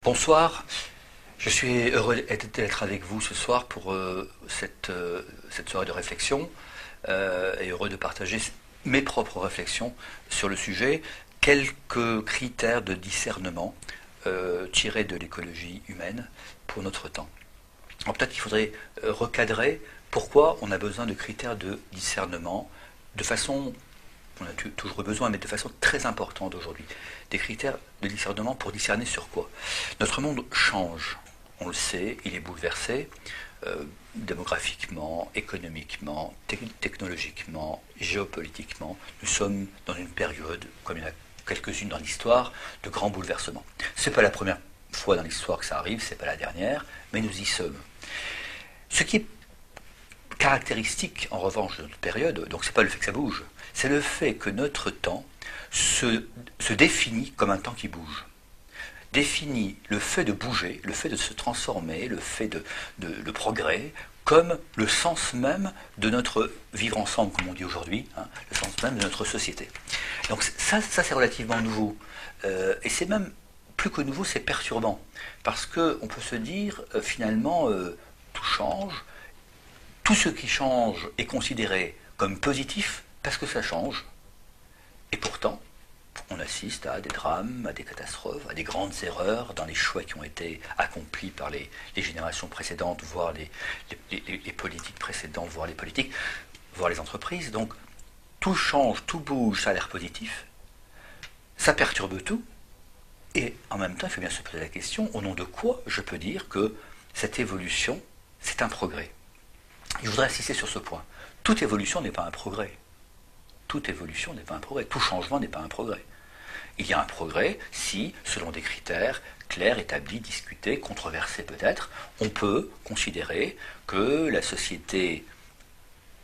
Bonsoir, je suis heureux d'être avec vous ce soir pour cette soirée de réflexion et heureux de partager mes propres réflexions sur le sujet. Quelques critères de discernement tirés de l'écologie humaine pour notre temps. Alors peut-être qu'il faudrait recadrer pourquoi on a besoin de critères de discernement de façon, on a toujours besoin, mais de façon très importante aujourd'hui. Des critères de discernement pour discerner sur quoi? Notre monde change, on le sait, il est bouleversé, démographiquement, économiquement, technologiquement, géopolitiquement. Nous sommes dans une période, comme il y en a quelques-unes dans l'histoire, de grands bouleversements. Ce n'est pas la première fois dans l'histoire que ça arrive, ce n'est pas la dernière, mais nous y sommes. Ce qui est caractéristique, en revanche, de notre période, donc ce n'est pas le fait que ça bouge, c'est le fait que notre temps se définit comme un temps qui bouge. Définit le fait de bouger, le fait de se transformer, le fait de progrès, comme le sens même de notre vivre ensemble, comme on dit aujourd'hui, hein, le sens même de notre société. Donc ça c'est relativement nouveau. Et c'est même, plus que nouveau, c'est perturbant. Parce qu'on peut se dire, finalement, tout change. Tout ce qui change est considéré comme positif parce que ça change. Et pourtant, on assiste à des drames, à des catastrophes, à des grandes erreurs dans les choix qui ont été accomplis par les générations précédentes, voire les politiques précédentes, voire les politiques, voire les entreprises. Donc, tout change, tout bouge, ça a l'air positif, ça perturbe tout, et en même temps, il faut bien se poser la question, au nom de quoi je peux dire que cette évolution, c'est un progrès? Je voudrais insister sur ce point. Toute évolution n'est pas un progrès. Toute évolution n'est pas un progrès. Tout changement n'est pas un progrès. Il y a un progrès si, selon des critères clairs, établis, discutés, controversés peut-être, on peut considérer que la société,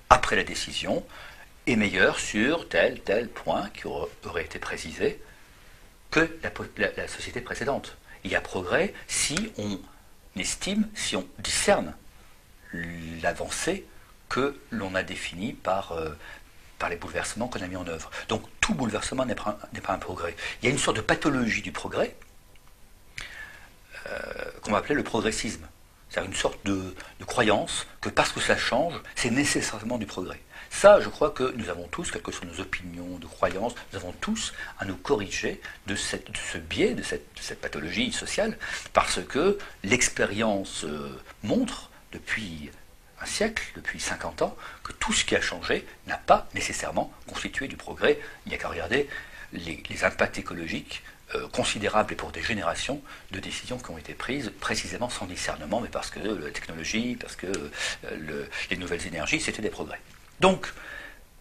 après la décision, est meilleure sur tel point qui aurait été précisé que la société précédente. Il y a progrès si on estime, si on discerne l'avancée que l'on a définie par les bouleversements qu'on a mis en œuvre. Donc tout bouleversement n'est pas un progrès. Il y a une sorte de pathologie du progrès qu'on va appeler le progressisme. C'est-à-dire une sorte de croyance que parce que ça change, c'est nécessairement du progrès. Ça, je crois que nous avons tous, quelles que soient nos opinions, de croyances, nous avons tous à nous corriger de ce biais, de cette pathologie sociale, parce que l'expérience montre, depuis un siècle, depuis 50 ans, que tout ce qui a changé n'a pas nécessairement constitué du progrès. Il n'y a qu'à regarder les impacts écologiques considérables et pour des générations de décisions qui ont été prises précisément sans discernement, mais parce que la technologie, parce que les nouvelles énergies, c'était des progrès. Donc,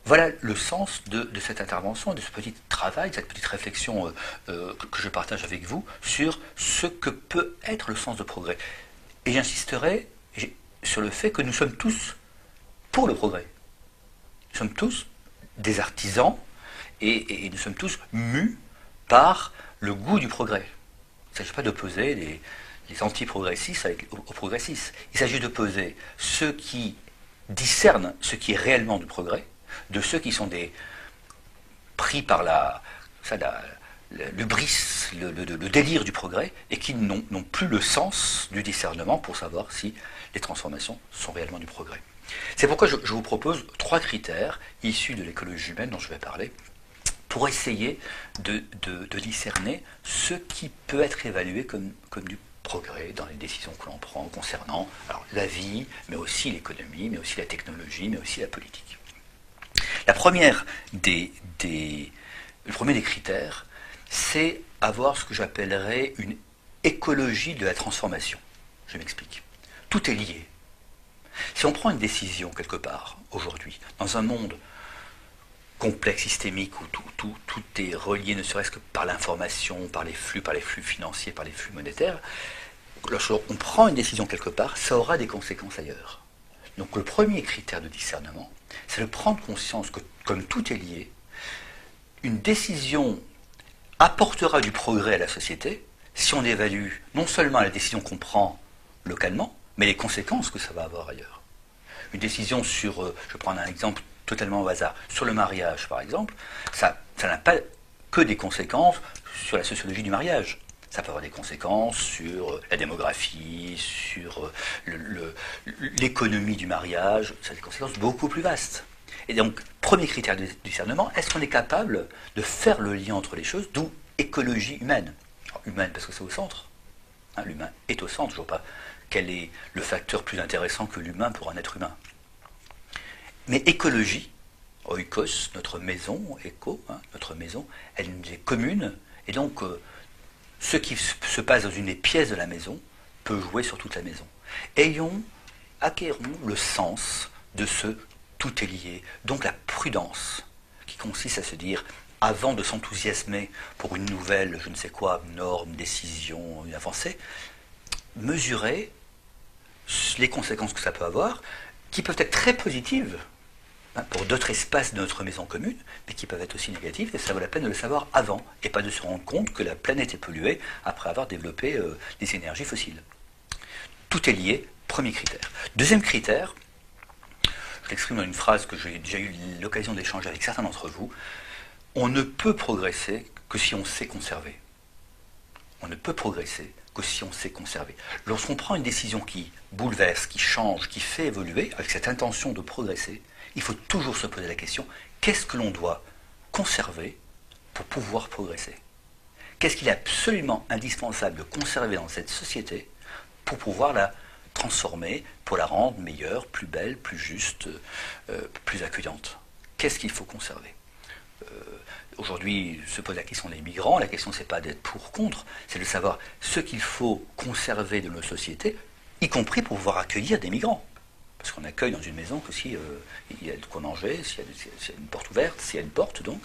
voilà le sens de cette intervention, de ce petit travail, de cette petite réflexion que je partage avec vous sur ce que peut être le sens de progrès. Et j'insisterai sur le fait que nous sommes tous pour le progrès. Nous sommes tous des artisans et nous sommes tous mus par le goût du progrès. Il ne s'agit pas d'opposer les anti-progressistes aux progressistes. Il s'agit d'opposer ceux qui discernent ce qui est réellement du progrès de ceux qui sont pris par le bris, le délire du progrès et qui n'ont plus le sens du discernement pour savoir si les transformations sont réellement du progrès. C'est pourquoi je vous propose 3 critères issus de l'écologie humaine dont je vais parler pour essayer de discerner ce qui peut être évalué comme du progrès dans les décisions que l'on prend concernant la vie, mais aussi l'économie, mais aussi la technologie, mais aussi la politique. Le premier des critères, c'est avoir ce que j'appellerais une écologie de la transformation. Je m'explique. Tout est lié. Si on prend une décision quelque part, aujourd'hui, dans un monde complexe, systémique, où tout est relié ne serait-ce que par l'information, par les flux financiers, par les flux monétaires, lorsqu'on prend une décision quelque part, ça aura des conséquences ailleurs. Donc le premier critère de discernement, c'est de prendre conscience que, comme tout est lié, une décision apportera du progrès à la société si on évalue non seulement la décision qu'on prend localement, mais les conséquences que ça va avoir ailleurs. Une décision sur, je vais prendre un exemple totalement au hasard, sur le mariage par exemple, ça n'a pas que des conséquences sur la sociologie du mariage. Ça peut avoir des conséquences sur la démographie, sur l'économie du mariage, ça a des conséquences beaucoup plus vastes. Et donc, premier critère de discernement, est-ce qu'on est capable de faire le lien entre les choses, d'où écologie humaine. Alors, humaine parce que c'est au centre. Hein, l'humain est au centre, je ne vois pas quel est le facteur plus intéressant que l'humain pour un être humain. Mais écologie, oikos, notre maison, éco, hein, notre maison, elle nous est commune, et donc ce qui se passe dans une des pièces de la maison peut jouer sur toute la maison. Acquérons le sens de ce tout est lié, donc la prudence, qui consiste à se dire, avant de s'enthousiasmer pour une nouvelle, je ne sais quoi, norme, décision, une avancée, mesurer les conséquences que ça peut avoir, qui peuvent être très positives, hein, pour d'autres espaces de notre maison commune, mais qui peuvent être aussi négatives, et ça vaut la peine de le savoir avant, et pas de se rendre compte que la planète est polluée après avoir développé des énergies fossiles. Tout est lié, premier critère. Deuxième critère, je l'exprime dans une phrase que j'ai déjà eu l'occasion d'échanger avec certains d'entre vous, on ne peut progresser que si on sait conserver. On ne peut progresser que si on sait conserver. Lorsqu'on prend une décision qui bouleverse, qui change, qui fait évoluer, avec cette intention de progresser, il faut toujours se poser la question, qu'est-ce que l'on doit conserver pour pouvoir progresser? Qu'est-ce qu'il est absolument indispensable de conserver dans cette société pour pouvoir la transformer, pour la rendre meilleure, plus belle, plus juste, plus accueillante? Qu'est-ce qu'il faut conserver? Aujourd'hui, se pose la question des migrants. La question, c'est pas d'être pour ou contre, c'est de savoir ce qu'il faut conserver de nos sociétés, y compris pour pouvoir accueillir des migrants. Parce qu'on accueille dans une maison que si il y a de quoi manger, s'il y a une porte ouverte, s'il y a une porte donc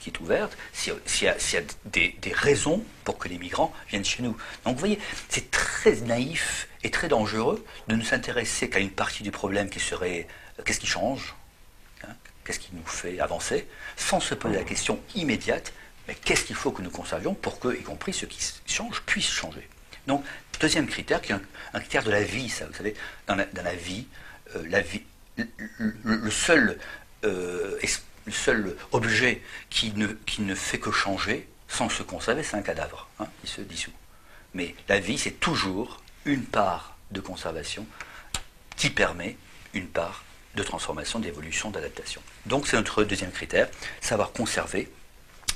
qui est ouverte, s'il y a des raisons pour que les migrants viennent chez nous. Donc vous voyez, c'est très naïf et très dangereux de ne s'intéresser qu'à une partie du problème qui serait qu'est-ce qui change, hein, qu'est-ce qui nous fait avancer, sans se poser la question immédiate, mais qu'est-ce qu'il faut que nous conservions pour que, y compris ceux qui changent, puissent changer. Donc, deuxième critère, qui est un critère de la vie, ça, vous savez, dans la vie, le seul objet qui ne fait que changer, sans se conserver, c'est un cadavre, hein, qui se dissout. Mais la vie, c'est toujours une part de conservation qui permet une part de transformation, d'évolution, d'adaptation. Donc c'est notre deuxième critère, savoir conserver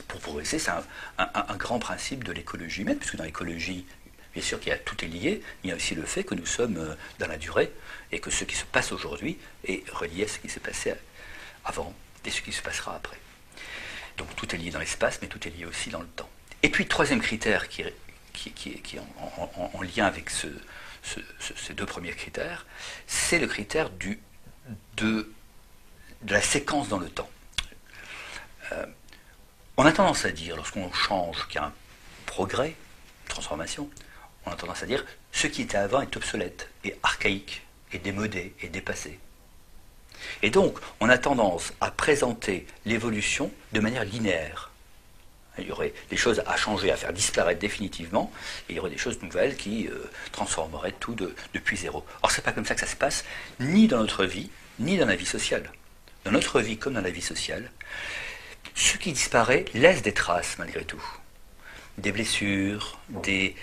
pour progresser. C'est un grand principe de l'écologie humaine, puisque dans l'écologie, bien sûr qu'il y a tout est lié, il y a aussi le fait que nous sommes dans la durée et que ce qui se passe aujourd'hui est relié à ce qui s'est passé avant et ce qui se passera après. Donc tout est lié dans l'espace, mais tout est lié aussi dans le temps. Et puis troisième critère qui est en lien avec ces deux premiers critères, c'est le critère de la séquence dans le temps. On a tendance à dire, lorsqu'on change, qu'il y a un progrès, une transformation, on a tendance à dire ce qui était avant est obsolète, et archaïque, et démodé, et dépassé. Et donc, on a tendance à présenter l'évolution de manière linéaire. Il y aurait des choses à changer, à faire disparaître définitivement, et il y aurait des choses nouvelles qui transformeraient tout depuis zéro. Or, c'est pas comme ça que ça se passe, ni dans notre vie, ni dans la vie sociale. Dans notre vie comme dans la vie sociale, ce qui disparaît laisse des traces malgré tout. Des blessures, des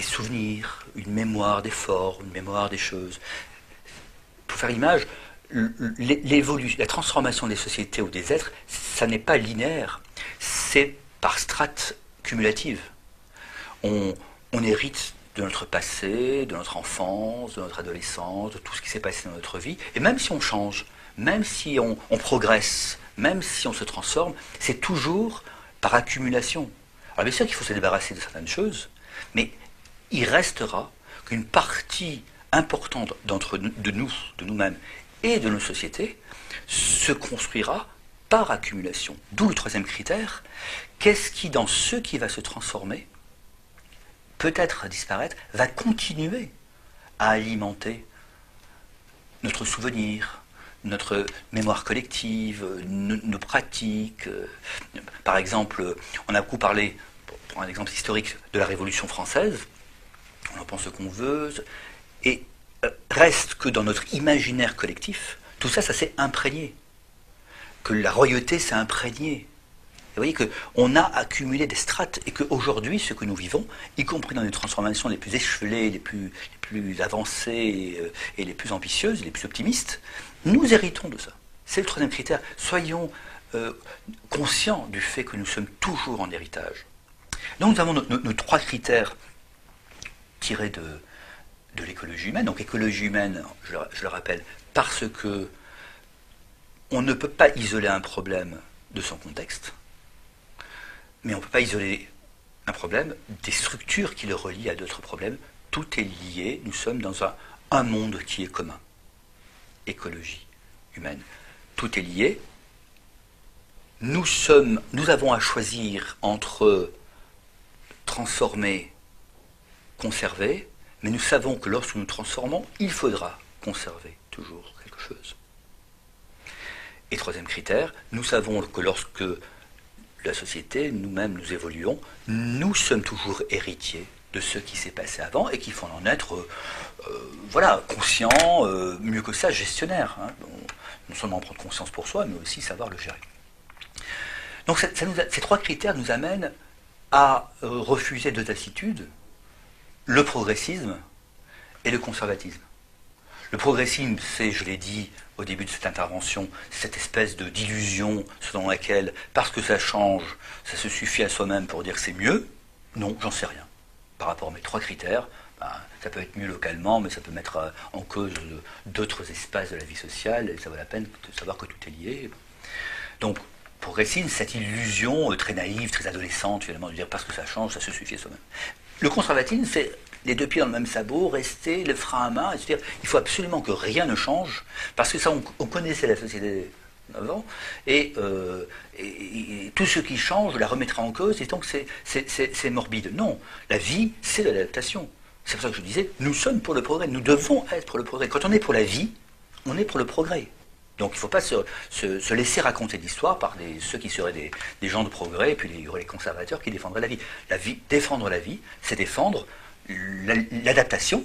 souvenirs, une mémoire des formes, une mémoire des choses. Pour faire image, la transformation des sociétés ou des êtres, ça n'est pas linéaire, c'est par strates cumulatives. On hérite de notre passé, de notre enfance, de notre adolescence, de tout ce qui s'est passé dans notre vie, et même si on change, même si on progresse, même si on se transforme, c'est toujours par accumulation. Alors bien sûr qu'il faut se débarrasser de certaines choses, mais il restera qu'une partie importante de nous-mêmes et de nos sociétés se construira par accumulation. D'où le troisième critère, qu'est-ce qui, dans ce qui va se transformer, peut-être à disparaître, va continuer à alimenter notre souvenir, notre mémoire collective, nos pratiques. Par exemple, on a beaucoup parlé, pour un exemple historique, de la Révolution française, on en pense ce qu'on veut, et reste que dans notre imaginaire collectif, tout ça, ça s'est imprégné. Que la royauté s'est imprégnée vous voyez qu'on a accumulé des strates et qu'aujourd'hui, ce que nous vivons, y compris dans les transformations les plus échevelées, les plus avancées et les plus ambitieuses, les plus optimistes, nous héritons de ça. C'est le troisième critère. Soyons conscients du fait que nous sommes toujours en héritage. Donc nous avons nos trois critères tirés de l'écologie humaine. Donc écologie humaine, je le rappelle, parce que on ne peut pas isoler un problème de son contexte, mais on ne peut pas isoler un problème des structures qui le relient à d'autres problèmes. Tout est lié, nous sommes dans un monde qui est commun. Écologie humaine. Tout est lié. Nous avons à choisir entre transformer, conserver, mais nous savons que lorsque nous transformons, il faudra conserver toujours quelque chose. Et troisième critère, nous savons que lorsque la société, nous-mêmes, nous évoluons, nous sommes toujours héritiers de ce qui s'est passé avant et qu'il faut en être conscient, mieux que ça, gestionnaire. Hein. Non seulement prendre conscience pour soi, mais aussi savoir le gérer. Donc ces trois critères nous amènent à refuser deux attitudes, le progressisme et le conservatisme. Le progressisme, c'est, je l'ai dit au début de cette intervention, cette espèce d'illusion selon laquelle, parce que ça change, ça se suffit à soi-même pour dire que c'est mieux. Non, j'en sais rien. Par rapport à mes trois critères, ça peut être mieux localement, mais ça peut mettre en cause d'autres espaces de la vie sociale, et ça vaut la peine de savoir que tout est lié. Donc, progressisme, cette illusion très naïve, très adolescente, finalement, de dire parce que ça change, ça se suffit à soi-même. Le conservatisme, c'est les deux pieds dans le même sabot, rester le frein à main, c'est-à-dire il faut absolument que rien ne change, parce que ça, on connaissait la société avant, et tout ce qui change la remettra en cause, et donc c'est morbide. Non, la vie, c'est l'adaptation. C'est pour ça que je disais, nous sommes pour le progrès, nous devons être pour le progrès. Quand on est pour la vie, on est pour le progrès. Donc il ne faut pas se laisser raconter l'histoire par ceux qui seraient des gens de progrès, et puis il y aurait les conservateurs qui défendraient la vie. Défendre la vie, c'est défendre l'adaptation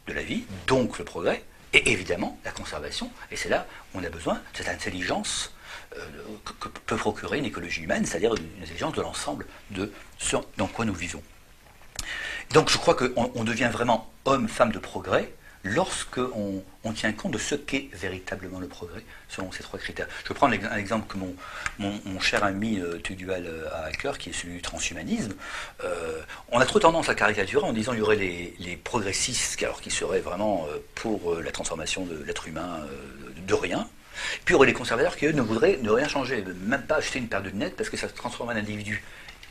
de la vie, donc le progrès, et évidemment la conservation. Et c'est là où on a besoin de cette intelligence que peut procurer une écologie humaine, c'est-à-dire une intelligence de l'ensemble de ce dans quoi nous vivons. Donc je crois qu'on devient vraiment homme, femme de progrès lorsque on tient compte de ce qu'est véritablement le progrès selon ces trois critères. Je vais prendre un exemple que mon cher ami Tugdual a à cœur, qui est celui du transhumanisme. On a trop tendance à caricaturer en disant qu'il y aurait les progressistes, alors qui seraient vraiment pour la transformation de l'être humain de rien. Puis il y aurait les conservateurs qui, eux, ne voudraient ne rien changer, même pas acheter une paire de lunettes parce que ça se transforme en individu.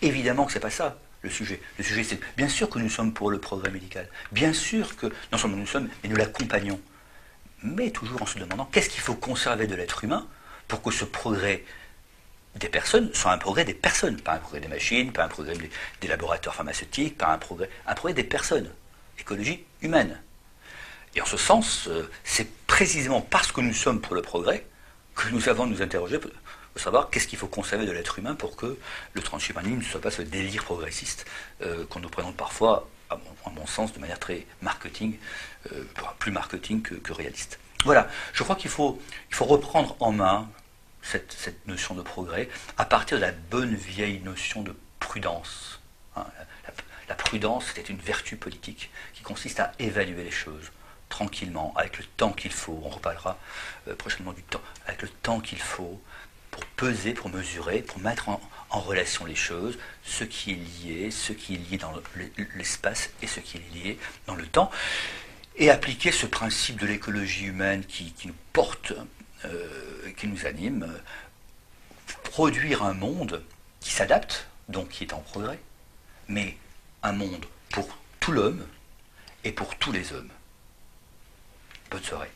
Évidemment que c'est pas ça. Le sujet, c'est bien sûr que nous sommes pour le progrès médical. Bien sûr que, non seulement nous sommes, mais nous l'accompagnons. Mais toujours en se demandant qu'est-ce qu'il faut conserver de l'être humain pour que ce progrès des personnes soit un progrès des personnes, pas un progrès des machines, pas un progrès des laboratoires pharmaceutiques, pas un progrès des personnes. Écologie humaine. Et en ce sens, c'est précisément parce que nous sommes pour le progrès que nous avons à nous interroger pour savoir qu'est-ce qu'il faut conserver de l'être humain pour que le transhumanisme ne soit pas ce délire progressiste qu'on nous présente parfois, à mon sens, de manière très marketing, plus marketing que réaliste. Voilà, je crois qu'il faut reprendre en main cette notion de progrès à partir de la bonne vieille notion de prudence. Hein, la prudence, c'était une vertu politique qui consiste à évaluer les choses tranquillement, avec le temps qu'il faut, on reparlera prochainement du temps, avec le temps qu'il faut, pour peser, pour mesurer, pour mettre en relation les choses, ce qui est lié dans l'espace et ce qui est lié dans le temps, et appliquer ce principe de l'écologie humaine qui nous porte, qui nous anime, produire un monde qui s'adapte, donc qui est en progrès, mais un monde pour tout l'homme et pour tous les hommes. Bonne soirée.